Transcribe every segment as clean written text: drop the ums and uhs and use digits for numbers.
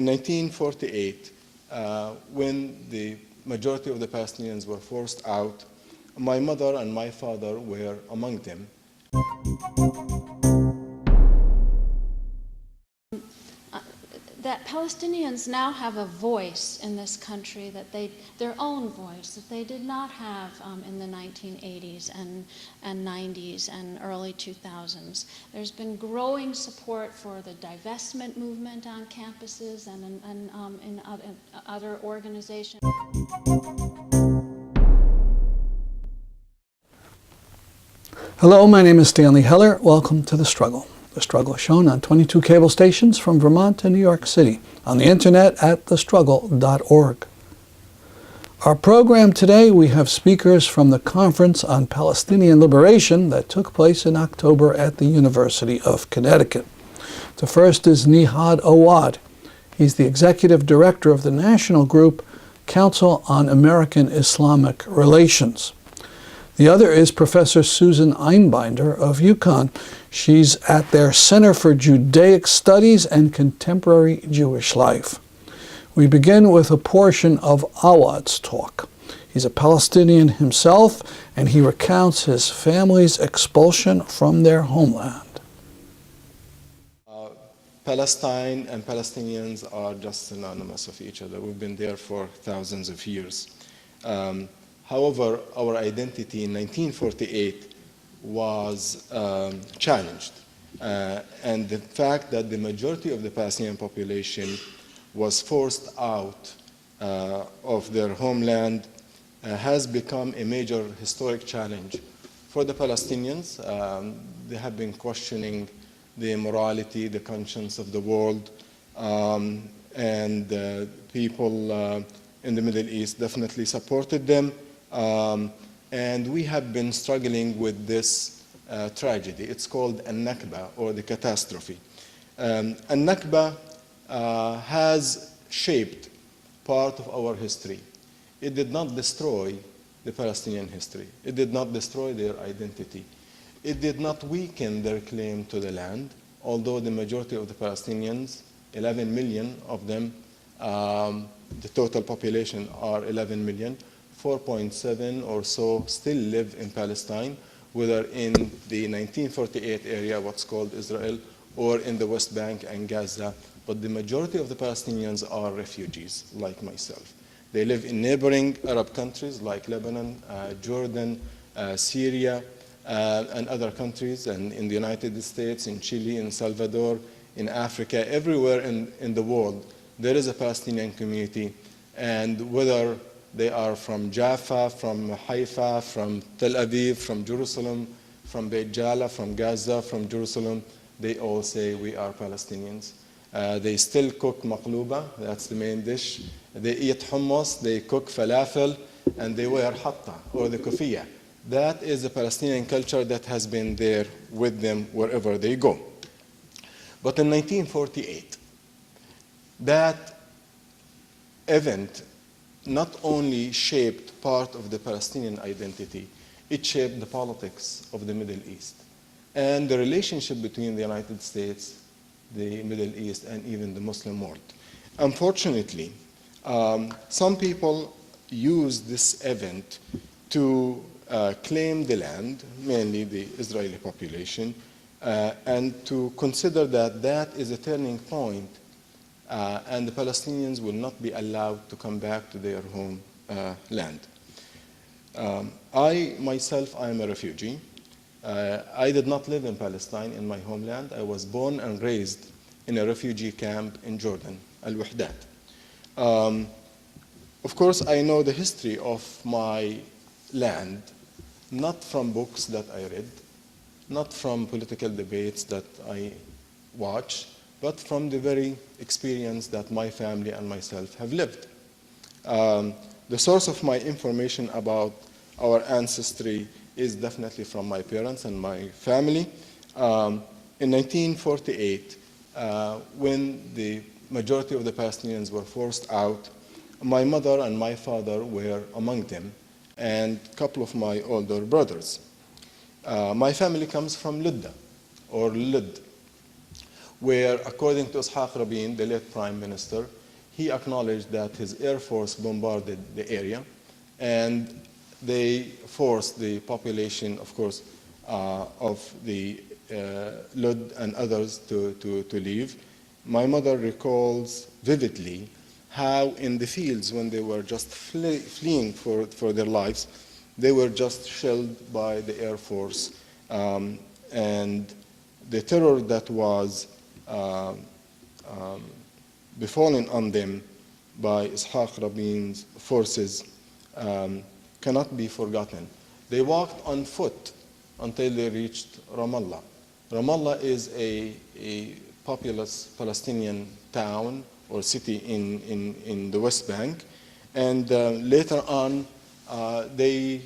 In 1948, when the majority of the Palestinians were forced out, my mother and my father were among them. That Palestinians now have a voice in this country, their own voice, that they did not have in the 1980s and 90s and early 2000s. There's been growing support for the divestment movement on campuses and in other organizations. Hello, my name is Stanley Heller. Welcome to The Struggle. The Struggle is shown on 22 cable stations from Vermont to New York City, on the internet at thestruggle.org. Our program today, we have speakers from the Conference on Palestinian Liberation that took place in October at the University of Connecticut. The first is Nihad Awad. He's the Executive Director of the national group Council on American-Islamic Relations. The other is Professor Susan Einbinder of UCONN. She's at their Center for Judaic Studies and Contemporary Jewish Life. We begin with a portion of Awad's talk. He's a Palestinian himself, and he recounts his family's expulsion from their homeland. Palestine and Palestinians are just synonymous of each other. We've been there for thousands of years. However, our identity in 1948 was challenged. And the fact that the majority of the Palestinian population was forced out of their homeland has become a major historic challenge for the Palestinians. They have been questioning the morality, the conscience of the world, and people in the Middle East definitely supported them. And we have been struggling with this tragedy. It's called Al-Nakba, or the catastrophe. Al-Nakba has shaped part of our history. It did not destroy the Palestinian history. It did not destroy their identity. It did not weaken their claim to the land, although the majority of the Palestinians, 11 million of them, the total population are 11 million, 4.7 or so still live in Palestine, whether in the 1948 area, what's called Israel, or in the West Bank and Gaza. But the majority of the Palestinians are refugees, like myself. They live in neighboring Arab countries like Lebanon, Jordan, Syria, and other countries, and in the United States, in Chile, in Salvador, in Africa, everywhere in the world, there is a Palestinian community. And whether they are from Jaffa, from Haifa, from Tel Aviv, from Jerusalem, from Beit Jala, from Gaza, from Jerusalem, they all say we are Palestinians. They still cook maqluba, that's the main dish. They eat hummus, they cook falafel, and they wear hatta, or the kufiya. That is the Palestinian culture that has been there with them wherever they go. But in 1948, that event not only shaped part of the Palestinian identity, it shaped the politics of the Middle East and the relationship between the United States, the Middle East, and even the Muslim world. Unfortunately, some people use this event to claim the land, mainly the Israeli population, and to consider that that is a turning point and the Palestinians will not be allowed to come back to their home land. I myself, I am a refugee. I did not live in Palestine, in my homeland. I was born and raised in a refugee camp in Jordan, Al-Wahdat. Of course, I know the history of my land, not from books that I read, not from political debates that I watch, but from the very experience that my family and myself have lived. The source of my information about our ancestry is definitely from my parents and my family. In 1948, when the majority of the Palestinians were forced out, my mother and my father were among them, and a couple of my older brothers. My family comes from Ludda, or Lud, where, according to Ishaq Rabin, the late prime minister, he acknowledged that his air force bombarded the area, and they forced the population, of course, of the Lud and others to leave. My mother recalls vividly how in the fields, when they were just fleeing for their lives, they were just shelled by the Air Force. And the terror that was befallen on them by Ishaq Rabin's forces cannot be forgotten. They walked on foot until they reached Ramallah. Ramallah is a populous Palestinian town or city in the West Bank. And later on, the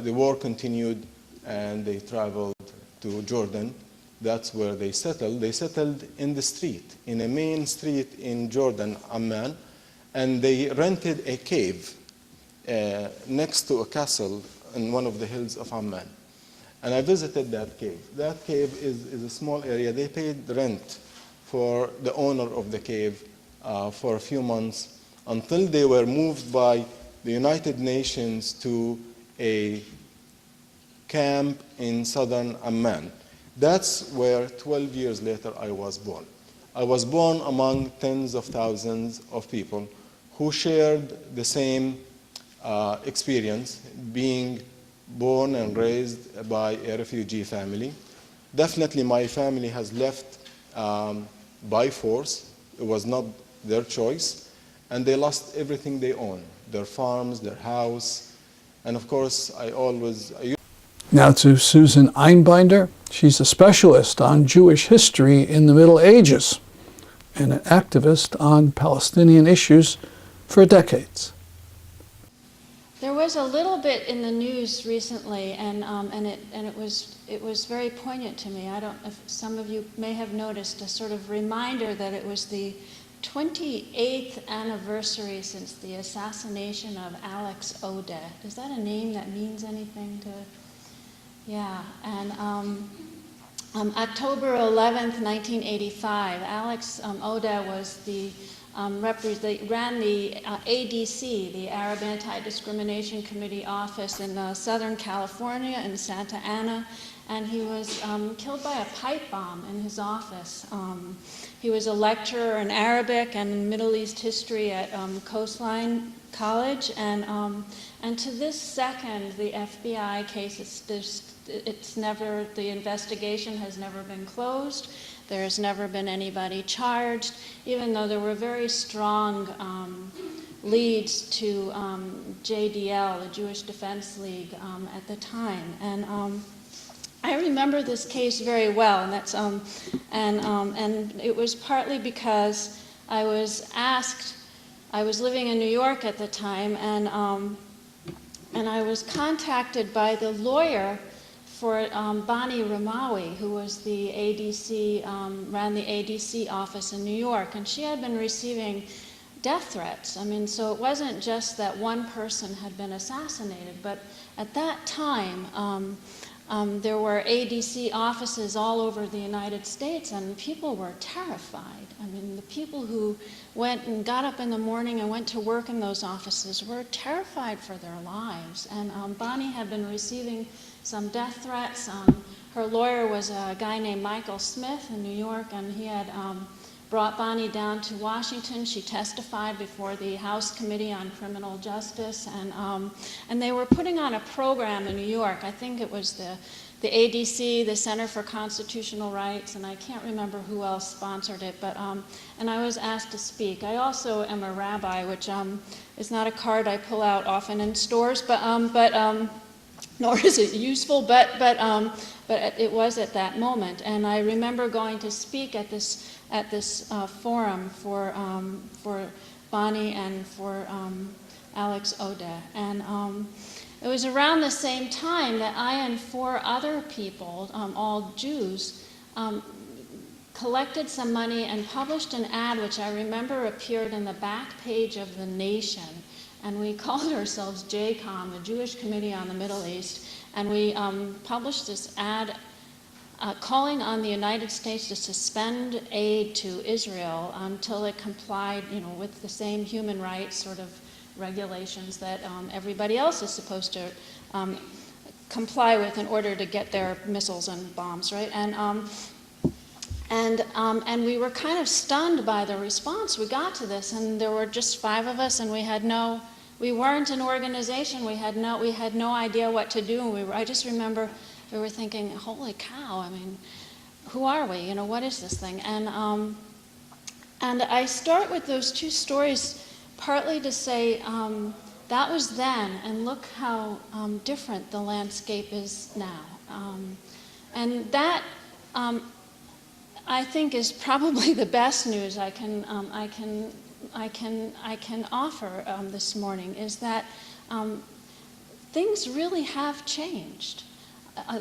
war continued and they traveled to Jordan. That's where they settled. They settled in the street, in a main street in Jordan, Amman, and they rented a cave next to a castle in one of the hills of Amman. And I visited that cave. That cave is a small area. They paid rent for the owner of the cave for a few months until they were moved by the United Nations to a camp in southern Amman. That's where 12 years later I was born. I was born among tens of thousands of people who shared the same experience, being born and raised by a refugee family. Definitely my family has left by force. It was not their choice. And they lost everything they own, their farms, their house. And of course, Now to Susan Einbinder. She's a specialist on Jewish history in the Middle Ages and an activist on Palestinian issues for decades. There was a little bit in the news recently, and it was very poignant to me. I don't, if some of you may have noticed, a sort of reminder that it was the 28th anniversary since the assassination of Alex Odeh. Is that a name that means anything to? Yeah, and October 11th, 1985, Alex Odeh was ran the ADC, the Arab Anti-Discrimination Committee office in Southern California in Santa Ana, and he was killed by a pipe bomb in his office. He was a lecturer in Arabic and Middle East history at Coastline College, and to this second, the FBI case the investigation has never been closed. There has never been anybody charged, even though there were very strong leads to JDL, the Jewish Defense League, at the time. And I remember this case very well, and that's and it was partly because I was asked. I was living in New York at the time, and I was contacted by the lawyer for Bonnie Ramawi, who was the ADC, ran the ADC office in New York, and she had been receiving death threats. I mean, so it wasn't just that one person had been assassinated, but at that time, there were ADC offices all over the United States, and people were terrified. I mean, the people who went and got up in the morning and went to work in those offices were terrified for their lives. And Bonnie had been receiving some death threats. Her lawyer was a guy named Michael Smith in New York, and he had brought Bonnie down to Washington. She testified before the House Committee on Criminal Justice, and they were putting on a program in New York. I think it was the ADC, the Center for Constitutional Rights, and I can't remember who else sponsored it, but and I was asked to speak. I also am a rabbi, which is not a card I pull out often in stores, but nor is it useful, but it was at that moment. And I remember going to speak at this forum for Bonnie and for Alex Odeh. And it was around the same time that I and 4 other people, all Jews, collected some money and published an ad which I remember appeared in the back page of The Nation. And we called ourselves JCOM, the Jewish Committee on the Middle East, and we published this ad calling on the United States to suspend aid to Israel until it complied, with the same human rights sort of regulations that everybody else is supposed to comply with in order to get their missiles and bombs, right? And we were kind of stunned by the response we got to this, and there were just 5 of us, and we weren't an organization. We had no idea what to do. And I just remember we were thinking, holy cow! I mean, who are we? What is this thing? And I start with those 2 stories partly to say that was then, and look how different the landscape is now. And that I think is probably the best news I can offer this morning, is that things really have changed.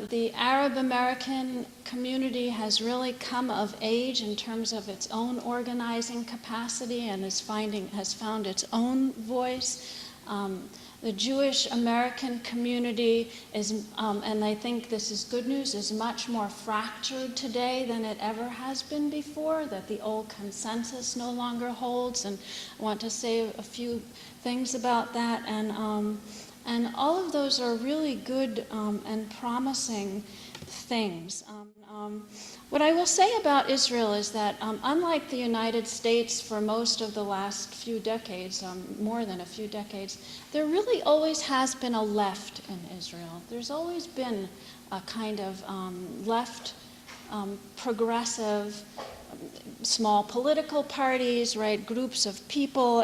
The Arab American community has really come of age in terms of its own organizing capacity and has found its own voice. The Jewish American community is, and I think this is good news, is much more fractured today than it ever has been before, that the old consensus no longer holds, and I want to say a few things about that. And all of those are really good and promising things. What I will say about Israel is that unlike the United States for most of the last few decades, more than a few decades, there really always has been a left in Israel. There's always been a kind of left, progressive, small political parties, right, groups of people,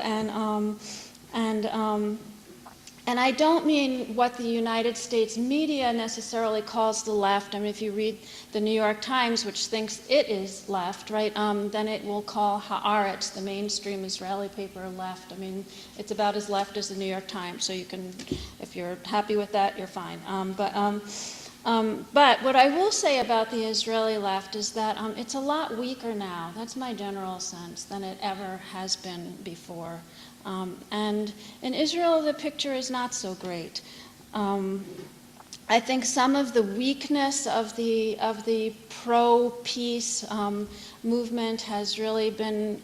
and I don't mean what the United States media necessarily calls the left. I mean, if you read the New York Times, which thinks it is left, right, then it will call Haaretz, the mainstream Israeli paper, left. I mean, it's about as left as the New York Times, so you can, if you're happy with that, you're fine. But what I will say about the Israeli left is that it's a lot weaker now, that's my general sense, than it ever has been before. And in Israel, the picture is not so great. I think some of the weakness of the pro-peace movement has really been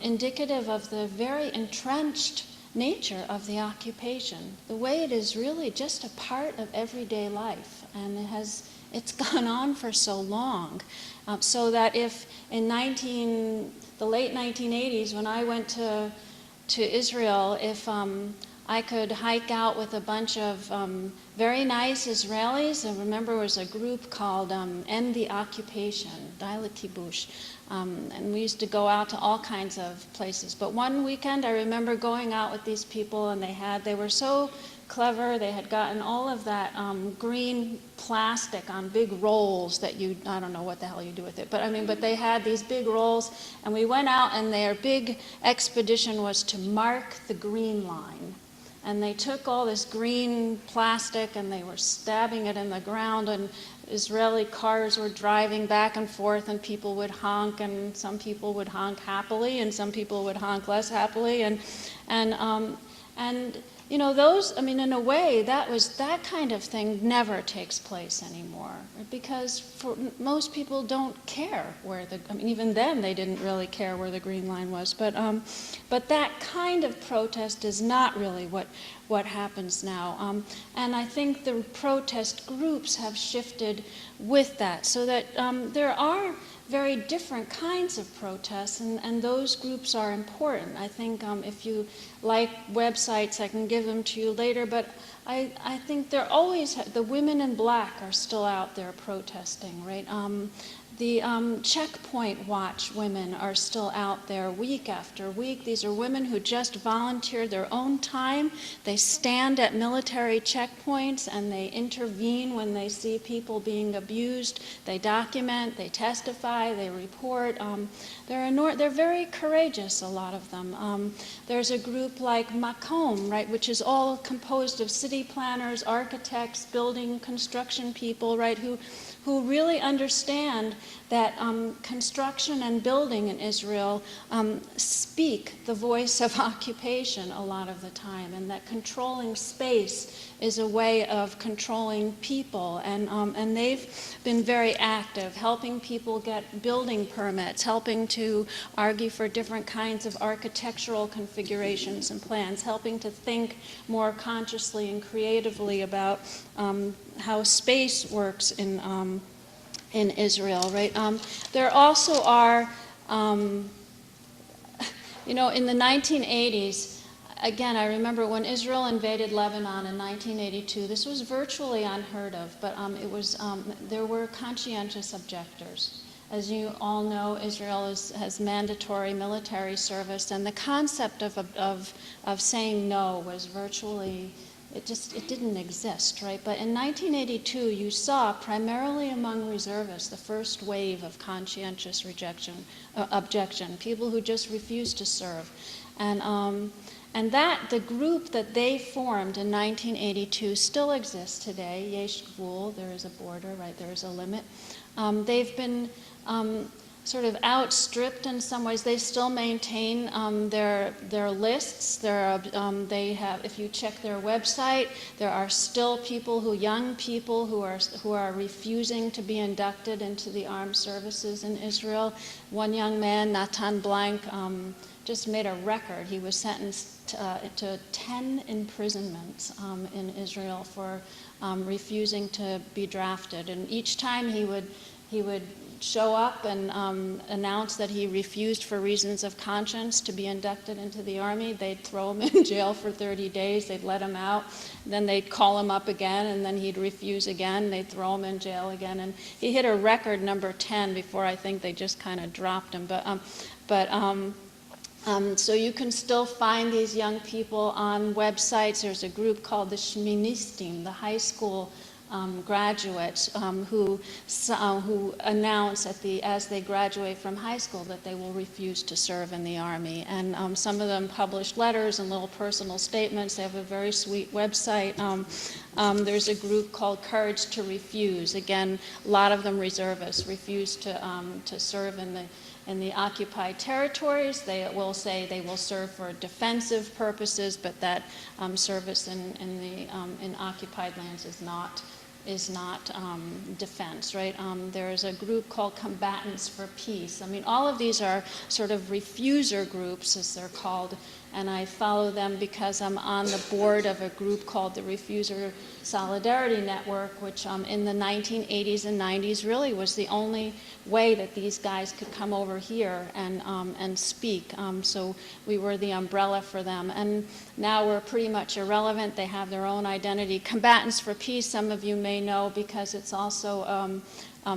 indicative of the very entrenched nature of the occupation. The way it is really just a part of everyday life, and it's gone on for so long, so that if in the late 1980s, when I went to Israel, if I could hike out with a bunch of very nice Israelis, and remember there was a group called End the Occupation, Daila Kibush, and we used to go out to all kinds of places. But one weekend I remember going out with these people, and they were so clever. They had gotten all of that green plastic on big rolls that I don't know what the hell you do with it, but they had these big rolls, and we went out, and their big expedition was to mark the green line. And they took all this green plastic and they were stabbing it in the ground, and Israeli cars were driving back and forth, and people would honk, and some people would honk happily and some people would honk less happily, and in a way, that kind of thing never takes place anymore, because most people don't care even then they didn't really care where the green line was, but that kind of protest is not really what happens now, and I think the protest groups have shifted with that, so that there are very different kinds of protests, and those groups are important. I think if you like websites, I can give them to you later, but I think they're always, the women in black are still out there protesting, right? The Checkpoint Watch women are still out there week after week. These are women who just volunteer their own time. They stand at military checkpoints and they intervene when they see people being abused. They document, they testify, they report. They're very courageous, a lot of them. There's a group like Makom, right, which is all composed of city city planners, architects, building construction people, right, who really understand that construction and building in Israel speak the voice of occupation a lot of the time, and that controlling space is a way of controlling people. And they've been very active, helping people get building permits, helping to argue for different kinds of architectural configurations and plans, helping to think more consciously and creatively about how space works in Israel, right? There also are, you know, in the 1980s, again, I remember when Israel invaded Lebanon in 1982, this was virtually unheard of, but there were conscientious objectors. As you all know, Israel has mandatory military service, and the concept of saying no was virtually, it didn't exist, right? But in 1982, you saw, primarily among reservists, the first wave of conscientious objection, people who just refused to serve. And that, the group that they formed in 1982 still exists today. Yesh Gvul, there is a border, right? There is a limit. They've been sort of outstripped in some ways. They still maintain their lists. They have, if you check their website, there are still young people who are refusing to be inducted into the armed services in Israel. One young man, Natan Blank, just made a record. He was sentenced to 10 imprisonments in Israel for refusing to be drafted. And each time he would show up and announce that he refused for reasons of conscience to be inducted into the army, they'd throw him in jail for 30 days, they'd let him out, then they'd call him up again, and then he'd refuse again, they'd throw him in jail again. And he hit a record number 10 before I think they just kind of dropped him. So you can still find these young people on websites. There's a group called the Shministim, the high school graduates who announce as they graduate from high school that they will refuse to serve in the army. And some of them published letters and little personal statements. They have a very sweet website. There's a group called Courage to Refuse. Again, a lot of them reservists, refuse to serve in the occupied territories. They will say they will serve for defensive purposes, but that service in occupied lands is not defense, right? There's a group called Combatants for Peace. I mean, all of these are sort of refuser groups, as they're called, and I follow them because I'm on the board of a group called the Refuser Solidarity Network, which in the 1980s and 90s really was the only way that these guys could come over here and speak. So we were the umbrella for them. And now we're pretty much irrelevant. They have their own identity. Combatants for Peace, some of you may know, because it's also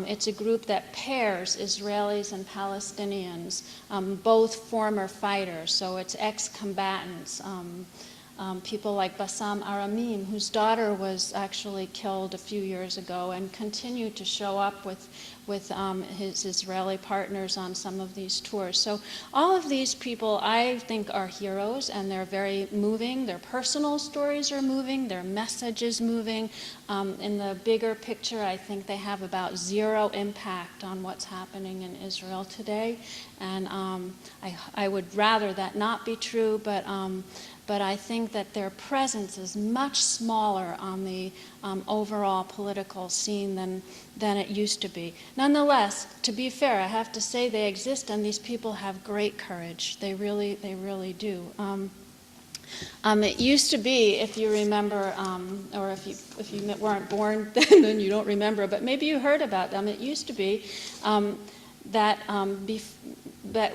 it's a group that pairs Israelis and Palestinians, both former fighters, so it's ex-combatants. People like Bassam Aramim, whose daughter was actually killed a few years ago and continued to show up with his Israeli partners on some of these tours. So all of these people, I think, are heroes, and they're very moving. Their personal stories are moving. Their message is moving. In the bigger picture, I think they have about zero impact on what's happening in Israel today. And I would rather that not be true, but I think that their presence is much smaller on the overall political scene than it used to be. Nonetheless, to be fair, I have to say they exist, and these people have great courage. They really do. It used to be, if you remember, or if you weren't born then, then you don't remember, but maybe you heard about them. It used to be that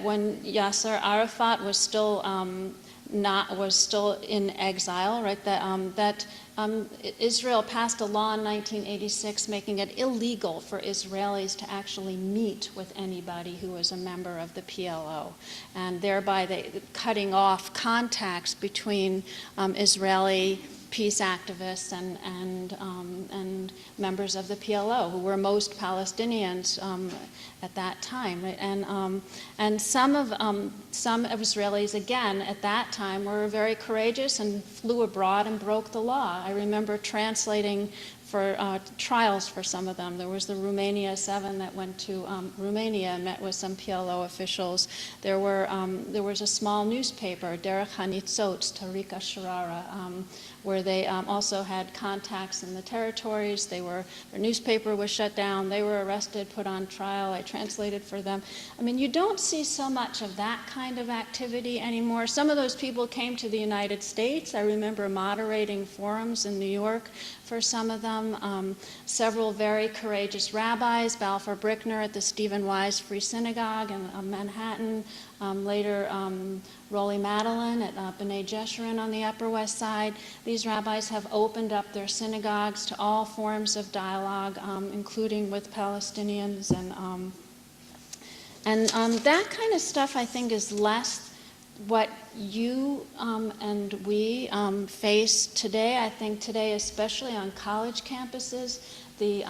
when Yasser Arafat was still in exile, right? That Israel passed a law in 1986 making it illegal for Israelis to actually meet with anybody who was a member of the PLO, and thereby cutting off contacts between Israeli peace activists and members of the PLO, who were most Palestinians at that time, right? And some Israelis, again, at that time, were very courageous and flew abroad and broke the law. I remember translating for trials for some of them. There was the Romania 7 that went to Romania and met with some PLO officials. There was a small newspaper, Derech HaNitzot, Tariq Sharara, where they also had contacts in the territories. Their newspaper was shut down. They were arrested, put on trial. I translated for them. I mean, you don't see so much of that kind of activity anymore. Some of those people came to the United States. I remember moderating forums in New York for some of them. Several very courageous rabbis, Balfour Brickner at the Stephen Wise Free Synagogue in Manhattan, later Rolly Madeline at B'nai Jeshurun on the Upper West Side. These rabbis have opened up their synagogues to all forms of dialogue, including with Palestinians, and that kind of stuff, I think, is less what you and we face today. I think today, especially on college campuses, the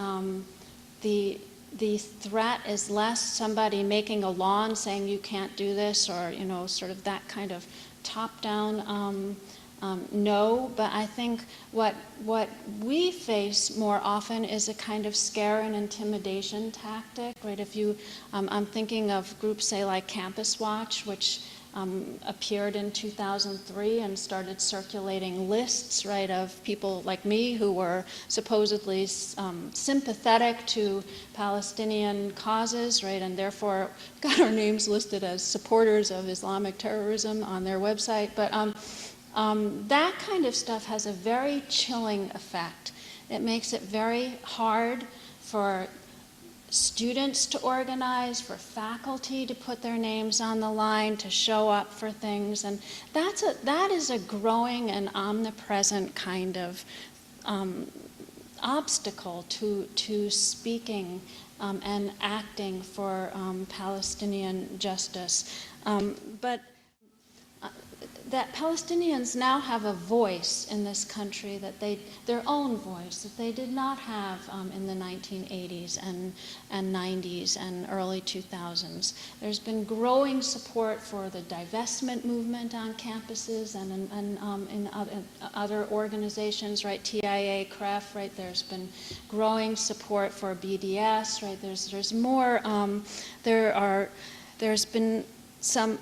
threat is less somebody making a law and saying you can't do this, or sort of that kind of top-down no. But I think what we face more often is a kind of scare and intimidation tactic, right? If you, I'm thinking of groups, say, like Campus Watch, which appeared in 2003 and started circulating lists, right, of people like me who were supposedly sympathetic to Palestinian causes, right, and therefore got our names listed as supporters of Islamic terrorism on their website. But that kind of stuff has a very chilling effect. It makes it very hard for students to organize, for faculty to put their names on the line, to show up for things, and that is a growing and omnipresent kind of obstacle to speaking and acting for Palestinian justice. But that Palestinians now have a voice in this country, their own voice, that they did not have in the 1980s and 90s and early 2000s. There's been growing support for the divestment movement on campuses and in other organizations, right? TIA, CREF, right? There's been growing support for BDS, right? There's more.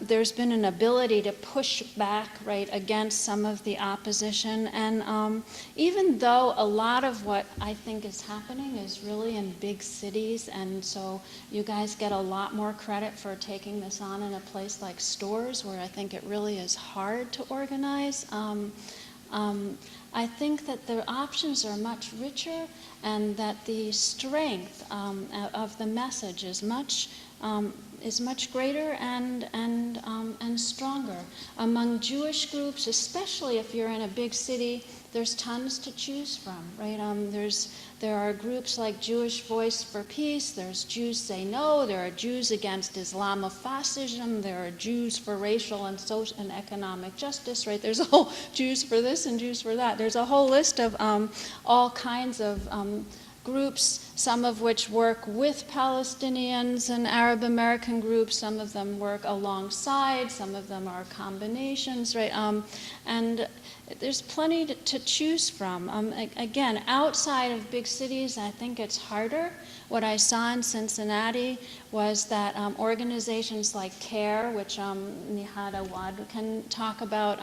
There's been an ability to push back, right, against some of the opposition, and even though a lot of what I think is happening is really in big cities, and so you guys get a lot more credit for taking this on in a place like Stores, where I think it really is hard to organize. I think that the options are much richer, and that the strength of the message is much greater and stronger. Among Jewish groups, especially if you're in a big city, there's tons to choose from, right? There are groups like Jewish Voice for Peace, there's Jews Say No, there are Jews Against Islamofascism, there are Jews for Racial and Social and Economic Justice, right? There's a whole Jews for this and Jews for that. There's a whole list of all kinds of groups, some of which work with Palestinians and Arab American groups, some of them work alongside, some of them are combinations, right? And there's plenty to choose from. Again, outside of big cities, I think it's harder. What I saw in Cincinnati was that organizations like CARE, which Nihad Awad can talk about,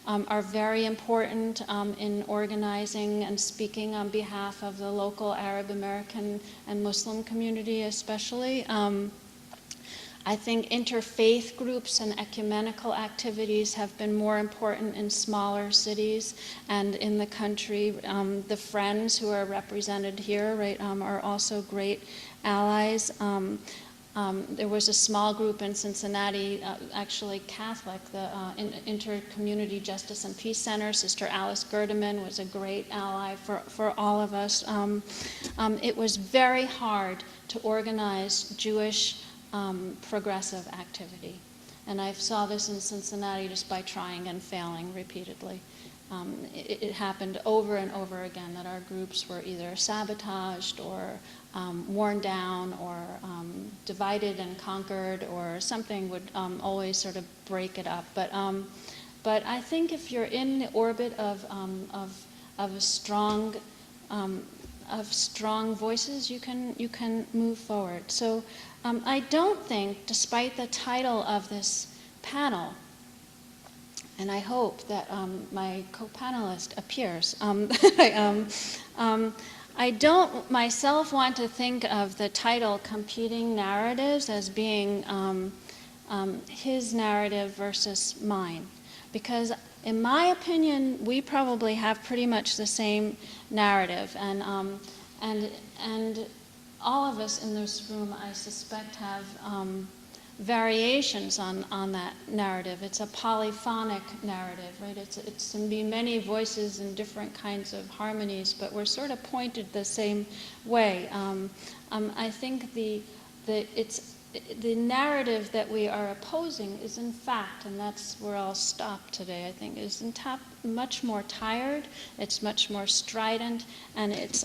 are very important in organizing and speaking on behalf of the local Arab American and Muslim community especially. I think interfaith groups and ecumenical activities have been more important in smaller cities and in the country. The Friends, who are represented here, right, are also great allies. There was a small group in Cincinnati, actually Catholic, the Inter-Community Justice and Peace Center. Sister Alice Gerdeman was a great ally for all of us. It was very hard to organize Jewish progressive activity. And I saw this in Cincinnati just by trying and failing repeatedly. it happened over and over again that our groups were either sabotaged or worn down or divided and conquered, or something would always sort of break it up. But I think if you're in the orbit of strong voices, you can move forward. So I don't think, despite the title of this panel, and I hope that my co-panelist appears, I don't myself want to think of the title "Competing Narratives" as being his narrative versus mine, because in my opinion, we probably have pretty much the same narrative, and all of us in this room, I suspect, have variations on that narrative. It's a polyphonic narrative, right? It's can be many voices and different kinds of harmonies, but we're sort of pointed the same way. I think the narrative that we are opposing is, in fact, and that's where I'll stop today, I think, is much more tired, it's much more strident, and it's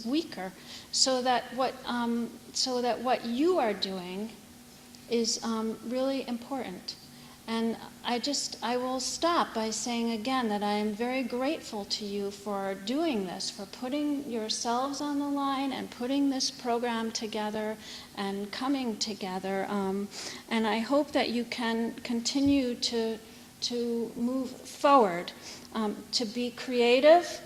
weaker. So that what you are doing is really important. And I will stop by saying again that I am very grateful to you for doing this, for putting yourselves on the line and putting this program together and coming together. And I hope that you can continue to move forward, to be creative,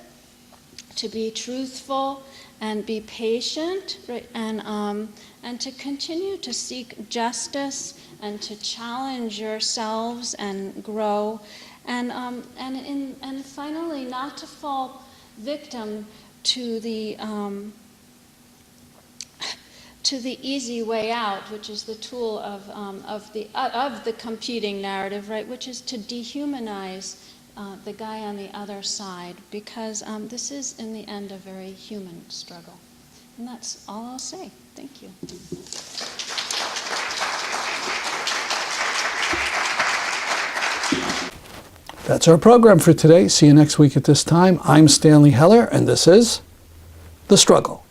to be truthful, and be patient, right? And to continue to seek justice and to challenge yourselves and grow, and finally not to fall victim to the easy way out, which is the tool of the competing narrative, right? Which is to dehumanize the guy on the other side, because this is, in the end, a very human struggle. And that's all I'll say. Thank you. That's our program for today. See you next week at this time. I'm Stanley Heller, and this is The Struggle.